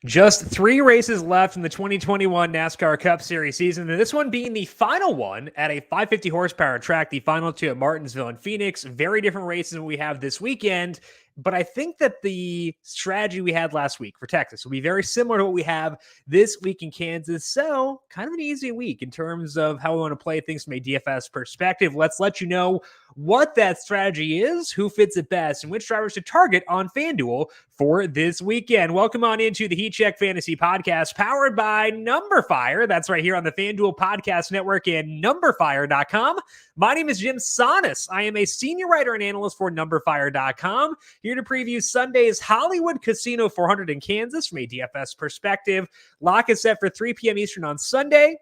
Just 3 races left in the 2021 NASCAR Cup Series season, and this one being the final one at a 550 horsepower track, the final 2 at Martinsville and Phoenix. Very different races than we have this weekend, but I think that the strategy we had last week for Texas will be very similar to what we have this week in Kansas, so kind of an easy week in terms of how we want to play things from a DFS perspective. Let's let you know what that strategy is, who fits it best, and which drivers to target on FanDuel for this weekend. Welcome on into the Heat Check Fantasy Podcast, powered by Numberfire. That's right here on the FanDuel Podcast Network and Numberfire.com. My name is Jim Sonis. I am a senior writer and analyst for Numberfire.com, here to preview Sunday's Hollywood Casino 400 in Kansas from a DFS perspective. Lock is set for 3 p.m. Eastern on Sunday.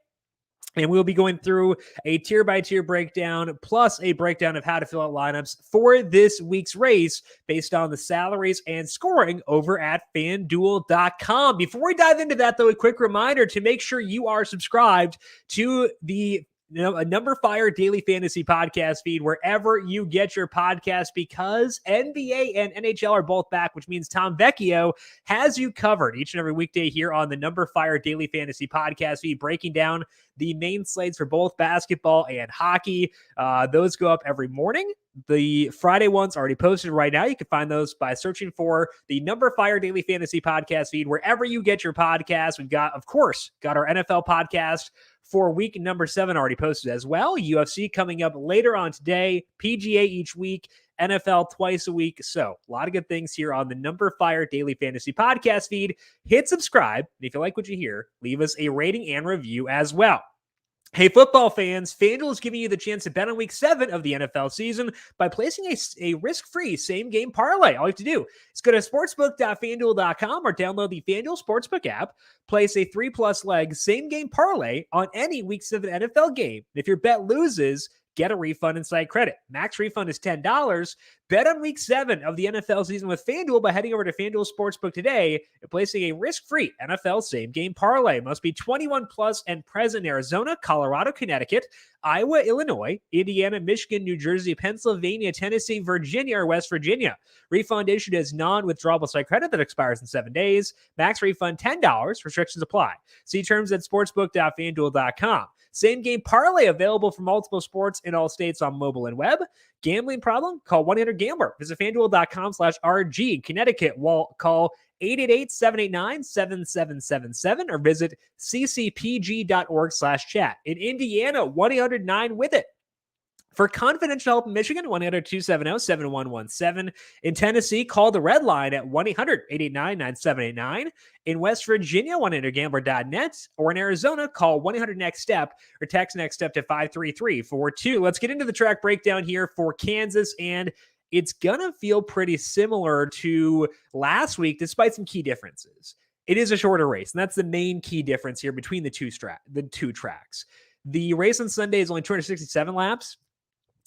And we'll be going through a tier-by-tier breakdown, plus a breakdown of how to fill out lineups for this week's race based on the salaries and scoring over at FanDuel.com. Before we dive into that, though, a quick reminder to make sure you are subscribed to the a Numberfire Daily Fantasy Podcast feed wherever you get your podcast, because NBA and NHL are both back, which means Tom Vecchio has you covered each and every weekday here on the Numberfire Daily Fantasy Podcast feed, breaking down the main slates for both basketball and hockey. Those go up every morning. The Friday ones already posted right now. You can find those by searching for the Numberfire Daily Fantasy Podcast feed wherever you get your podcast. We've got, of course, our NFL podcast for week number 7 already posted as well. UFC coming up later on today, PGA each week, NFL twice a week. So a lot of good things here on the Numberfire Daily Fantasy Podcast feed. Hit subscribe. And if you like what you hear, leave us a rating and review as well. Hey, football fans, FanDuel is giving you the chance to bet on week 7 of the NFL season by placing a risk-free same-game parlay. All you have to do is go to sportsbook.fanduel.com or download the FanDuel Sportsbook app, place a 3+ leg same-game parlay on any week 7 NFL game. If your bet loses, get a refund and site credit. Max refund is $10. Bet on week 7 of the NFL season with FanDuel by heading over to FanDuel Sportsbook today and placing a risk-free NFL same-game parlay. Must be 21 plus and present in Arizona, Colorado, Connecticut, Iowa, Illinois, Indiana, Michigan, New Jersey, Pennsylvania, Tennessee, Virginia, or West Virginia. Refund issued as non-withdrawable site credit that expires in 7 days. Max refund $10. Restrictions apply. See terms at sportsbook.fanduel.com. Same game parlay available for multiple sports in all states on mobile and web. Gambling problem? Call 1-800-GAMBLER. Visit FanDuel.com/RG. Connecticut, call 888-789-7777 or visit ccpg.org/chat. In Indiana, 1-800-9-WITH-IT. For confidential help in Michigan, 1-800-270-7117. In Tennessee, call the Red Line at 1-800-889-9789. In West Virginia, 1-800-GAMBLER.net. Or in Arizona, call 1-800-NEXT-STEP or text NEXT STEP to 53342. Let's get into the track breakdown here for Kansas, and it's going to feel pretty similar to last week, despite some key differences. It is a shorter race, and that's the main key difference here between the two tracks. The race on Sunday is only 267 laps.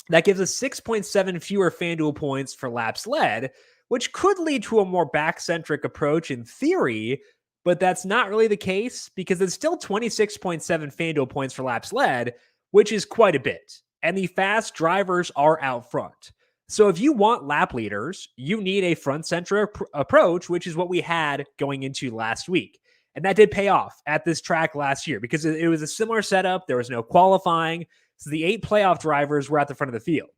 That gives us 6.7 fewer FanDuel points for laps led, which could lead to a more back-centric approach in theory, but that's not really the case because it's still 26.7 FanDuel points for laps led, which is quite a bit. And the fast drivers are out front. So if you want lap leaders, you need a front-centric approach, which is what we had going into last week. And that did pay off at this track last year because it was a similar setup. There was no qualifying. So the 8 playoff drivers were at the front of the field.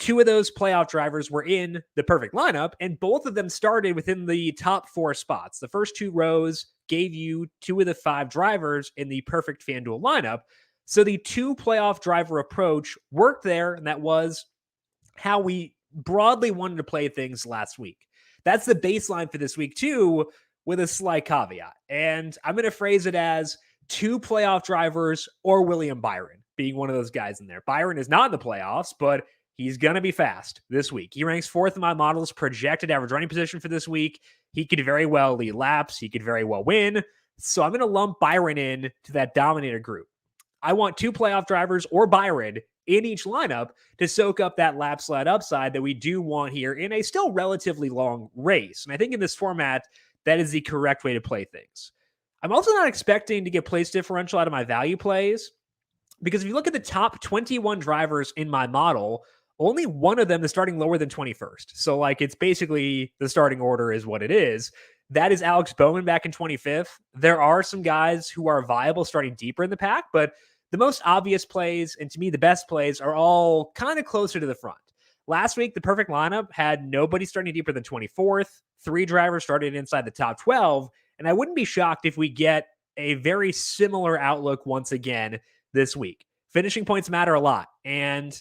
2 of those playoff drivers were in the perfect lineup, and both of them started within the top 4 spots. The first 2 rows gave you 2 of the 5 drivers in the perfect FanDuel lineup. So the 2 playoff driver approach worked there, and that was how we broadly wanted to play things last week. That's the baseline for this week too, with a slight caveat. And I'm going to phrase it as 2 playoff drivers or William Byron being one of those guys in there. Byron is not in the playoffs, but he's going to be fast this week. He ranks 4th in my model's projected average running position for this week. He could very well lead laps. He could very well win. So I'm going to lump Byron in to that dominator group. I want 2 playoff drivers or Byron in each lineup to soak up that lap sled upside that we do want here in a still relatively long race. And I think in this format, that is the correct way to play things. I'm also not expecting to get place differential out of my value plays, because if you look at the top 21 drivers in my model, only one of them is starting lower than 21st. So it's basically the starting order is what it is. That is Alex Bowman back in 25th. There are some guys who are viable starting deeper in the pack, but the most obvious plays, and to me, the best plays, are all kind of closer to the front. Last week, the perfect lineup had nobody starting deeper than 24th. 3 drivers started inside the top 12. And I wouldn't be shocked if we get a very similar outlook once again this week. Finishing points matter a lot. And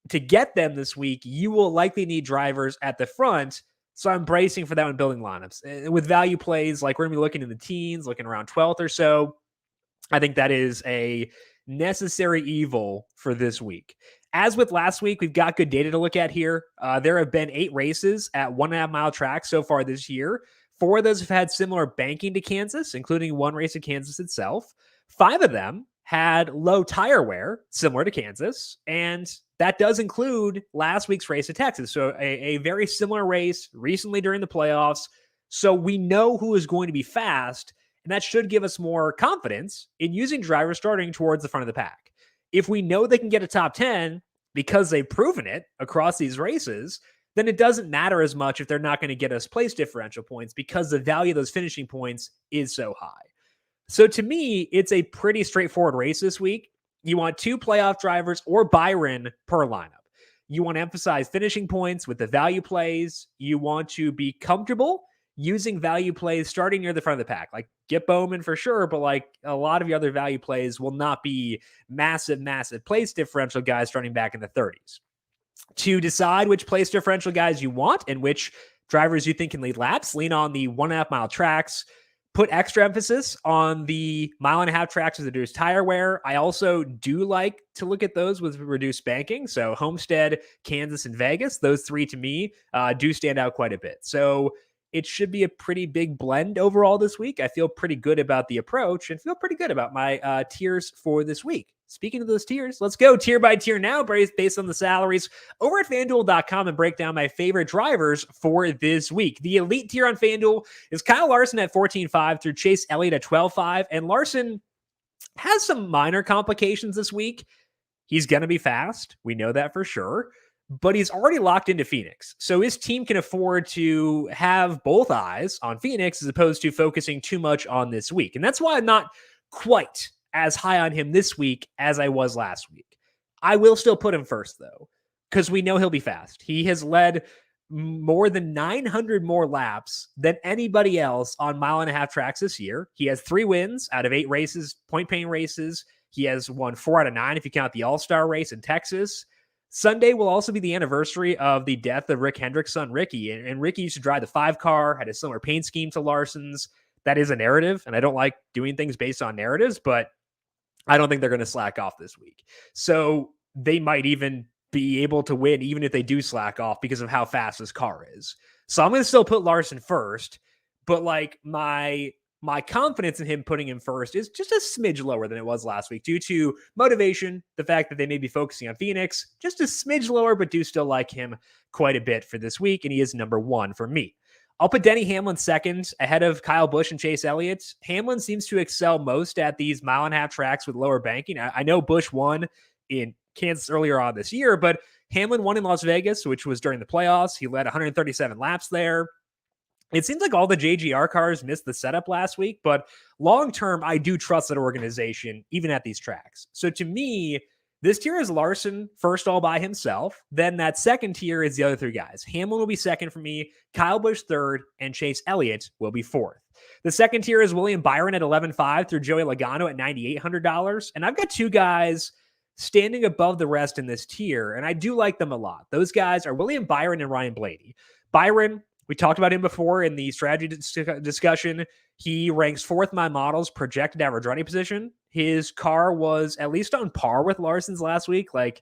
to get them this week, you will likely need drivers at the front. So I'm bracing for that when building lineups. With value plays, like we're going to be looking in the teens, looking around 12th or so. I think that is a necessary evil for this week. As with last week, we've got good data to look at here. There have been 8 races at 1.5 mile tracks so far this year. 4 of those have had similar banking to Kansas, including 1 race at Kansas itself. 5 of them had low tire wear, similar to Kansas. And that does include last week's race at Texas. So a very similar race recently during the playoffs. So we know who is going to be fast. And that should give us more confidence in using drivers starting towards the front of the pack. If we know they can get a top 10 because they've proven it across these races, then it doesn't matter as much if they're not going to get us place differential points because the value of those finishing points is so high. So to me, it's a pretty straightforward race this week. You want 2 playoff drivers or Byron per lineup. You want to emphasize finishing points with the value plays. You want to be comfortable using value plays starting near the front of the pack. Like get Bowman for sure, but like a lot of your other value plays will not be massive place differential guys starting back in the 30s. To decide which place differential guys you want and which drivers you think can lead laps, lean on the 1.5 mile tracks. Put extra emphasis on the 1.5 mile tracks with reduced tire wear. I also do like to look at those with reduced banking. So Homestead, Kansas, and Vegas, those 3 to me do stand out quite a bit. So it should be a pretty big blend overall this week. I feel pretty good about the approach and feel pretty good about my tiers for this week. Speaking of those tiers, let's go tier by tier now, based on the salaries over at FanDuel.com and break down my favorite drivers for this week. The elite tier on FanDuel is Kyle Larson at 14.5 through Chase Elliott at 12.5. And Larson has some minor complications this week. He's going to be fast. We know that for sure. But he's already locked into Phoenix. So his team can afford to have both eyes on Phoenix as opposed to focusing too much on this week. And that's why I'm not quite as high on him this week as I was last week. I will still put him first, though, because we know he'll be fast. He has led more than 900 more laps than anybody else on 1.5 mile tracks this year. He has 3 wins out of 8 races, point-paying races. He has won 4 out of 9 if you count the All-Star race in Texas. Sunday will also be the anniversary of the death of Rick Hendrick's son, Ricky. And Ricky used to drive the 5 car, had a similar paint scheme to Larson's. That is a narrative, and I don't like doing things based on narratives, but I don't think they're going to slack off this week. So they might even be able to win, even if they do slack off because of how fast this car is. So I'm going to still put Larson first, but like my confidence in him putting him first is just a smidge lower than it was last week due to motivation, the fact that they may be focusing on Phoenix, just a smidge lower, but do still like him quite a bit for this week, and he is number 1 for me. I'll put Denny Hamlin second ahead of Kyle Busch and Chase Elliott. Hamlin seems to excel most at these 1.5 mile tracks with lower banking. I know Busch won in Kansas earlier on this year, but Hamlin won in Las Vegas, which was during the playoffs. He led 137 laps there. It seems like all the JGR cars missed the setup last week, but long-term, I do trust that organization, even at these tracks. So to me, this tier is Larson first all by himself. Then that second tier is the other 3 guys. Hamlin will be second for me, Kyle Busch third, and Chase Elliott will be fourth. The second tier is William Byron at 11.5 through Joey Logano at $9,800. And I've got 2 guys standing above the rest in this tier, and I do like them a lot. Those guys are William Byron and Ryan Bladey. Byron, we talked about him before in the strategy discussion. He ranks 4th in my model's projected average running position. His car was at least on par with Larson's last week. Like,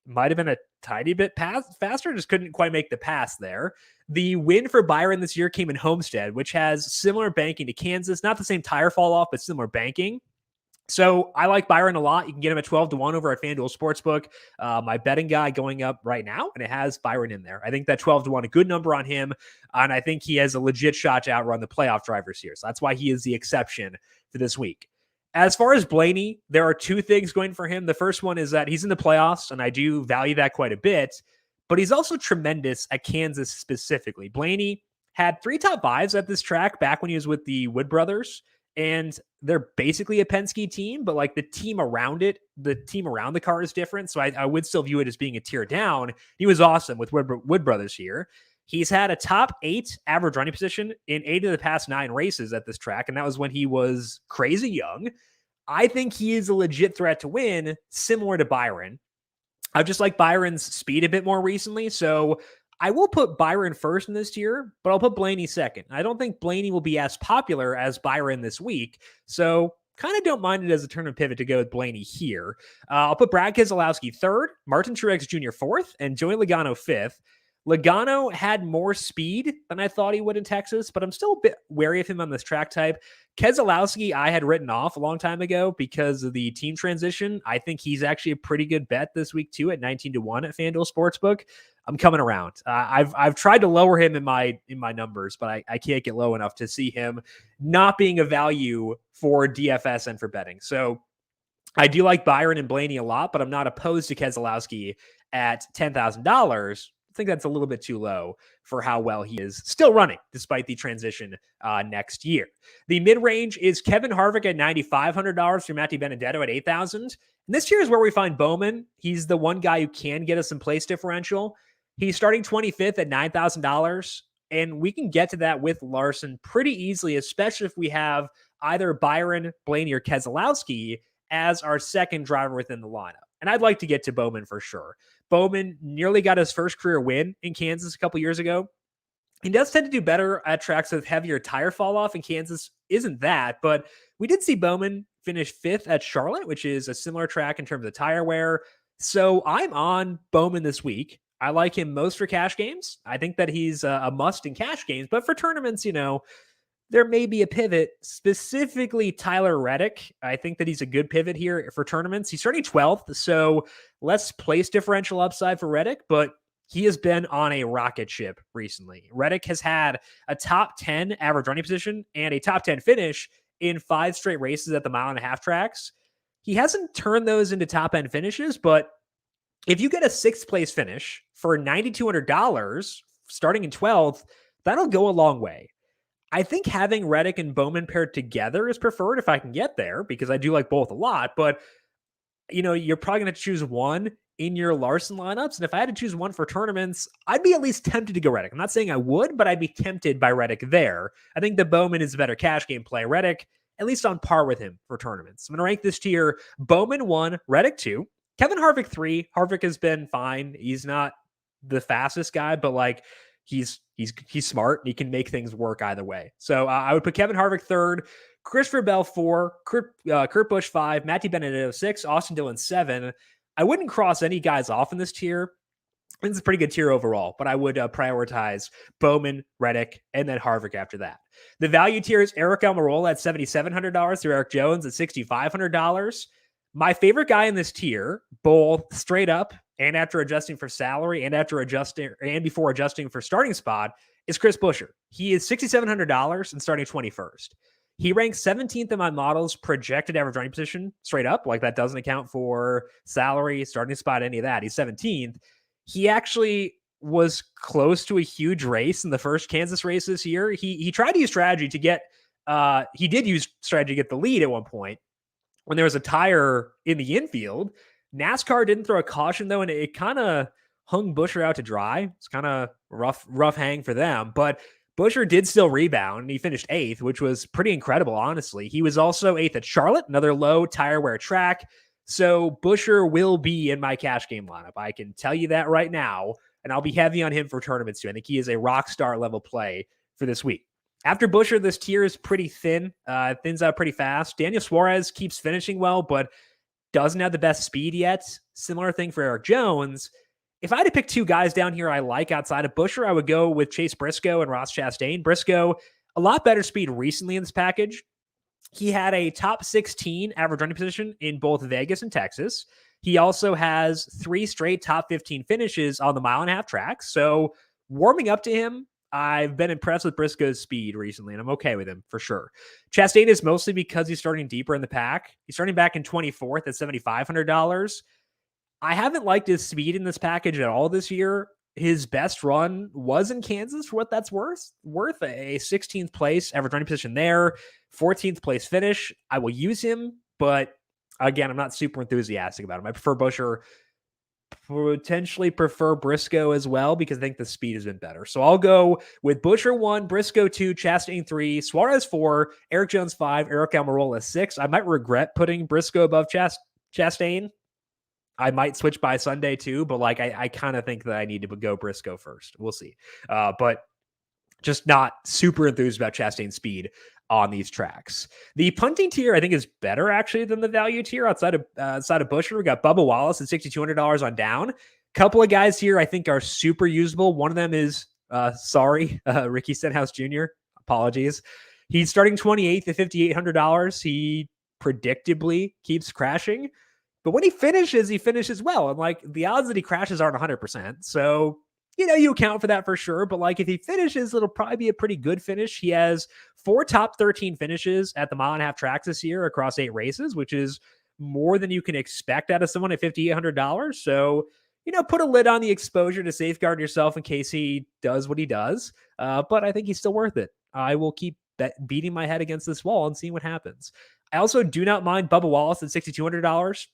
might have been a tiny bit faster, just couldn't quite make the pass there. The win for Byron this year came in Homestead, which has similar banking to Kansas. Not the same tire fall off, but similar banking. So I like Byron a lot. You can get him at 12-1 over at FanDuel Sportsbook. My betting guy going up right now, and it has Byron in there. I think that 12-1, a good number on him, and I think he has a legit shot to outrun the playoff drivers here. So that's why he is the exception for this week. As far as Blaney, there are 2 things going for him. The first one is that he's in the playoffs, and I do value that quite a bit, but he's also tremendous at Kansas specifically. Blaney had 3 top 5s at this track back when he was with the Wood brothers. And they're basically a Penske team, but like the team around the car is different. So I would still view it as being a tier down. He was awesome with Wood brothers here. He's had a top 8 average running position in 8 of the past 9 races at this track. And that was when he was crazy young. I think he is a legit threat to win, similar to Byron. I just like Byron's speed a bit more recently. So I will put Byron first in this tier, but I'll put Blaney second. I don't think Blaney will be as popular as Byron this week. So kind of don't mind it as a tournament pivot to go with Blaney here. I'll put Brad Keselowski third, Martin Truex Jr. fourth, and Joey Logano fifth. Logano had more speed than I thought he would in Texas, but I'm still a bit wary of him on this track type. Keselowski, I had written off a long time ago because of the team transition. I think he's actually a pretty good bet this week too at 19-1 at FanDuel Sportsbook. I'm coming around. I've tried to lower him in my numbers, but I can't get low enough to see him not being a value for DFS and for betting. So I do like Byron and Blaney a lot, but I'm not opposed to Keselowski at $10,000. I think that's a little bit too low for how well he is still running despite the transition next year. The mid-range is Kevin Harvick at $9,500 through Matty Benedetto at $8,000. And this here is where we find Bowman. He's the one guy who can get us some place differential. He's starting 25th at $9,000, and we can get to that with Larson pretty easily, especially if we have either Byron, Blaney, or Keselowski as our second driver within the lineup. And I'd like to get to Bowman for sure. Bowman nearly got his first career win in Kansas a couple years ago. He does tend to do better at tracks with heavier tire fall off, and Kansas isn't that, but we did see Bowman finish 5th at Charlotte, which is a similar track in terms of tire wear. So I'm on Bowman this week. I like him most for cash games. I think that he's a must in cash games, but for tournaments, there may be a pivot, specifically Tyler Reddick. I think that he's a good pivot here for tournaments. He's starting 12th, so less place differential upside for Reddick, but he has been on a rocket ship recently. Reddick has had a top 10 average running position and a top 10 finish in 5 straight races at the mile-and-a-half tracks. He hasn't turned those into top-end finishes, but if you get a 6th place finish for $9,200 starting in 12th, that'll go a long way. I think having Reddick and Bowman paired together is preferred if I can get there, because I do like both a lot, but you're probably going to choose one in your Larson lineups. And if I had to choose one for tournaments, I'd be at least tempted to go Reddick. I'm not saying I would, but I'd be tempted by Reddick there. I think the Bowman is a better cash game play. Reddick, at least on par with him for tournaments. I'm going to rank this tier Bowman 1, Reddick 2, Kevin Harvick 3. Harvick has been fine. He's not the fastest guy, but he's smart and he can make things work either way. So I would put Kevin Harvick 3rd, Christopher Bell 4, Kurt Busch 5, Matty Benedetto 6, Austin Dillon 7. I wouldn't cross any guys off in this tier. It's a pretty good tier overall, but I would prioritize Bowman, Reddick, and then Harvick after that. The value tier is Eric Almirola at $7,700 through Eric Jones at $6,500. My favorite guy in this tier, both straight up and after adjusting for salary and before adjusting for starting spot, is Chris Buescher. He is $6,700 and starting 21st. He ranks 17th in my model's projected average running position straight up. That doesn't account for salary, starting spot, any of that. He's 17th. He actually was close to a huge race in the first Kansas race this year. He tried to use strategy to get the lead at one point when there was a tire in the infield. NASCAR didn't throw a caution though, and it kind of hung Buescher out to dry. It's kind of rough hang for them, but Buescher did still rebound, and he finished 8th, which was pretty incredible, honestly. He was also 8th at Charlotte, another low tire wear track. So Buescher will be in my cash game lineup. I can tell you that right now, and I'll be heavy on him for tournaments too. I think he is a rock star level play for this week. After Buescher, this tier is pretty thin. Thins out pretty fast. Daniel Suarez keeps finishing well, but doesn't have the best speed yet. Similar thing for Eric Jones. If I had to pick 2 guys down here I like outside of Buescher, I would go with Chase Briscoe and Ross Chastain. Briscoe, a lot better speed recently in this package. He had a top 16 average running position in both Vegas and Texas. He also has 3 straight top 15 finishes on the mile-and-a-half track. So warming up to him, I've been impressed with Briscoe's speed recently, and I'm okay with him for sure. Chastain is mostly because he's starting deeper in the pack. He's starting back in 24th at $7,500. I haven't liked his speed in this package at all this year. his best run was in Kansas for what that's worth a 16th place average running position there, 14th place finish. I will use him, but again, I'm not super enthusiastic about him. I prefer Buescher, potentially prefer Briscoe as well because I think the speed has been better. So I'll go with Buescher 1, Briscoe 2, Chastain 3, Suarez 4, Eric Jones 5, Eric Almirola 6. I might regret putting Briscoe above Chastain. I might switch by Sunday too, but like I kind of think that I need to go Briscoe first. We'll see. But just not super enthused about Chastain's speed on these tracks. The punting tier, I think, is better actually than the value tier outside of Buescher. We got Bubba Wallace at $6,200 on down. Couple of guys here I think are super usable. One of them is Ricky Stenhouse Jr. Apologies. He's starting 28th at $5,800. He predictably keeps crashing. But when he finishes well. And like the odds that he crashes aren't 100%. So, you account for that for sure. But like if he finishes, it'll probably be a pretty good finish. He has 4 top 13 finishes at the mile-and-a-half tracks this year across 8 races, which is more than you can expect out of someone at $5,800. So, put a lid on the exposure to safeguard yourself in case he does what he does. But I think he's still worth it. I will keep beating my head against this wall and seeing what happens. I also do not mind Bubba Wallace at $6,200.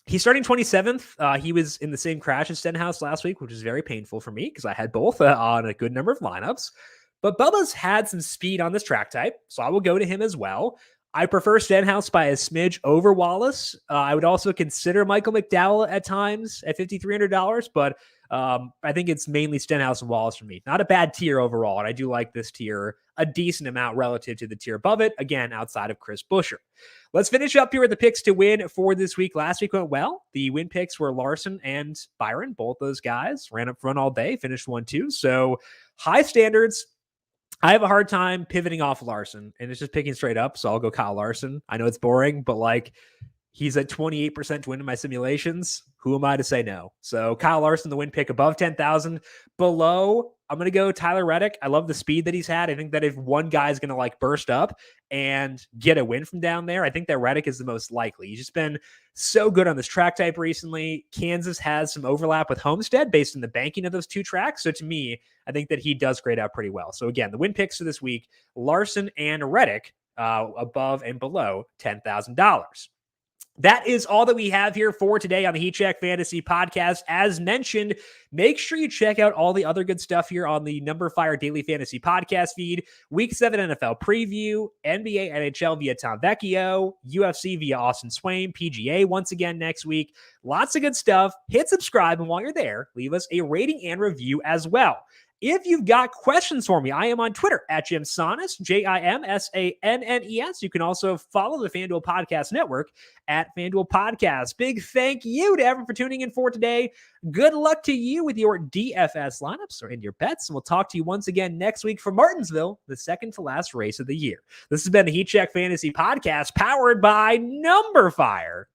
He's starting 27th. He was in the same crash as Stenhouse last week, which is very painful for me because I had both on a good number of lineups. But Bubba's had some speed on this track type, so I will go to him as well. I prefer Stenhouse by a smidge over Wallace. I would also consider Michael McDowell at times at $5,300, but I think it's mainly Stenhouse and Wallace for me. Not a bad tier overall, and I do like this tier a decent amount relative to the tier above it, again, outside of Chris Buescher. Let's finish up here with the picks to win for this week. Last week went well. The win picks were Larson and Byron. Both those guys ran up front all day, finished 1-2. So high standards. I have a hard time pivoting off Larson, and it's just picking straight up, so I'll go Kyle Larson. I know it's boring, but like he's at 28% to win in my simulations. Who am I to say no? So Kyle Larson, the win pick above 10,000. Below, I'm going to go Tyler Reddick. I love the speed that he's had. I think that if one guy is going to like burst up and get a win from down there, I think that Reddick is the most likely. He's just been so good on this track type recently. Kansas has some overlap with Homestead based on the banking of those two tracks. So to me, I think that he does grade out pretty well. So again, the win picks for this week, Larson and Reddick above and below $10,000. That is all that we have here for today on the Heat Check Fantasy Podcast. As mentioned, make sure you check out all the other good stuff here on the Number Fire Daily Fantasy Podcast feed. Week 7 NFL preview, NBA, NHL via Tom Vecchio, UFC via Austin Swain, PGA once again next week. Lots of good stuff. Hit subscribe, and while you're there, leave us a rating and review as well. If you've got questions for me, I am on Twitter at Jim Sannes, JimSannes. You can also follow the FanDuel Podcast Network at FanDuel Podcast. Big thank you to everyone for tuning in for today. Good luck to you with your DFS lineups or in your bets. And we'll talk to you once again next week from Martinsville, the second to last race of the year. This has been the Heat Check Fantasy Podcast powered by Number Fire.